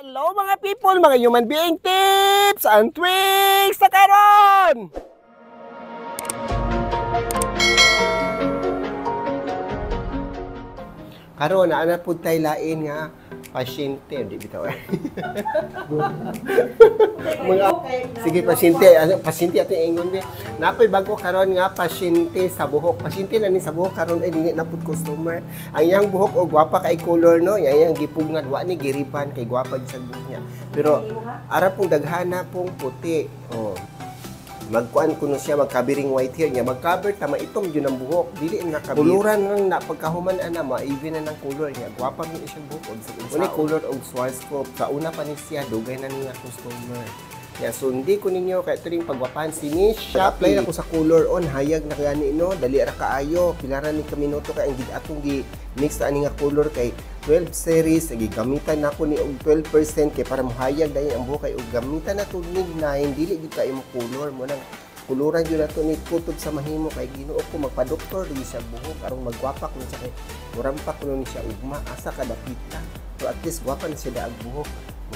Hello mga people, mga human being tips and tricks sa karon! Karon na po tayo lain nga pasyente, hindi bitaw eh. Sige pasyente ato ingon be. Napay bago karon nga pasyente sa buhok. Pasyente na ni sa buhok karon ay dili na pud customer. Ang iyang buhok og gwapa kay color no, yang gipugngan wa ni giriban kay gwapa sa buhok niya. Pero ara pong daghana pong puti. Oh. Magkuan kuno siya magkabiring white hair niya magcover tama itom yun ang buhok dili na kabir kuluran nang napagkahuman ana ma-even na ng color niya gwapa man siyang buhok sa color og Schwarzkopf sa una pa ni siya dugay na niya customer kaya sundi ko ninyo kay tuling pagwapan si Miss apply na ko sa color on hayag na gani no dali ra kaayo pilaran ni kaminuto kay ang atong gi mix na ani nga color kay 12 series gigamitan nako ni og 12% kay para mohayag dayon ang buhok kay og gamitan na tug nig 9 dili gid kay mo color mo nang kuluran jud nato ni kutob sa mahimo kay Ginoo ko magpa-doktor di siya buhok aron magwapak mo siya kay murampak kuno ni siya ugma asa kada pita so at least gwapa ni siya daag buhok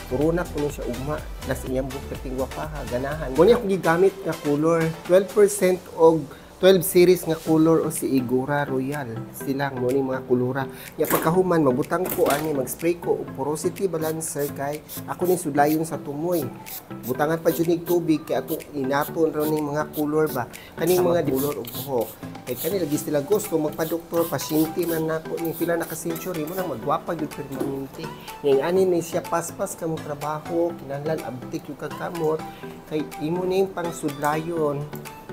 turuna kuno siya ugma nas iyang buhok kating gwapa ganahan mo ni ako gigamit nga color 12% og 12 series nga color o si Igora Royal silang mo ni mga kulura ya pagkahuman mabutang ko ani mag-spray ko og porosity balancer kay ako ni sudlayon sa tumoy butangan pa jud nig tubig kay ato inaton ra ning mga color ba kaning mga color og buhok kay kani lagi sila gusto magpa-doktor pasyente man nako ni pila na ka century mo nang magwapa jud permanente ning ani ni siya paspas kamo trabaho kinahanglan abtik yung kagamot kay imo ning pang sudlayon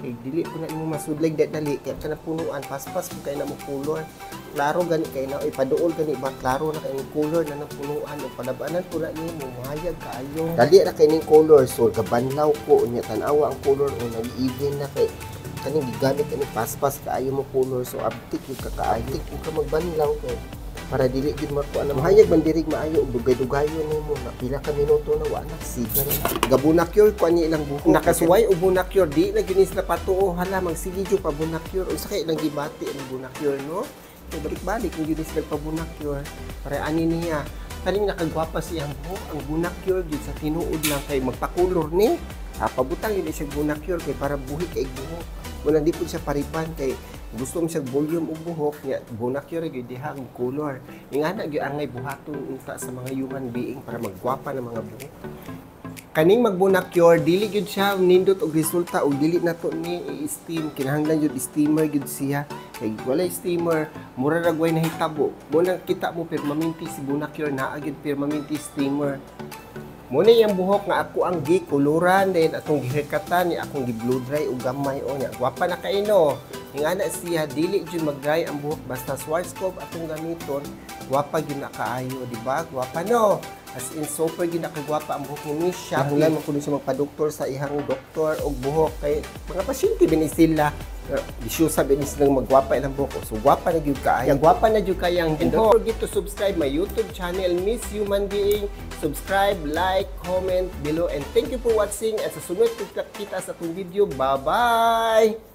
kay dili ko na imo masudlag dali kay kana punuan paspas mo kay na mo color klaro gani kay na ipaduol gani ba klaro na kay color na punuan o palabanan pula nimo mahayag kaayo dali ra kay ning color so gabanlaw ko unya tan-awa ang color o nag-even na kay kaning gigamit ani paspas kaayo mo color so abtik yung kakaayo kung ka magbanlaw kay para dili gid mako ana mahayag man dirig maayo ug dugay-dugayon nimo na pila ka minuto na wa na sigar gabunakyur ko ani ilang buhok nakasuway og bunakyur di na gyud sila patuo hala magsige jud pa bunakyur unsa kay ilang gibati ang bunakyur no kay balik-balik ang gyud sila pa bunakyur para ani niya kaning nakagwapa siyang buhok ang bunakyur gyud sa tinuod lang kay magpakulor ni pabutang yun siya bunakyur kay para buhi kay buhok wala di pud siya paripan kay gusto mo siya volume og buhok niya bunakyur gyud diha ang color ingana gyud angay buhaton unta sa mga human being para magwapa ng mga buhok kaning magbunakyur dili gyud siya nindot og resulta og dili nato ni i-steam kinahanglan gyud steamer gyud siya kay walay steamer mura ra gway nahitabo mo nang kita mo permanente si bunakyur naa gyud permanente steamer muna yung buhok nga ako ang gikuluran din atong gihikatan ni akong gi-blow dry o gamay o niya gwapa na kaino ingana siya dili jud mag-dry ang buhok basta Schwarzkopf atong gamiton gwapa gyud na kaayo di ba gwapa no as in super gyud na kagwapa ang buhok ni siya hulan mo kuno siya magpa-doktor sa ihang doktor og buhok kay mga pasyente bin sila issue sabi ni silang magwapa ilang buhok so gwapa na gyud kaayo yang gwapa na gyud kayang and don't forget to subscribe my YouTube channel Miss Human Being subscribe like comment below and thank you for watching at sa sunod kita sa atong video bye bye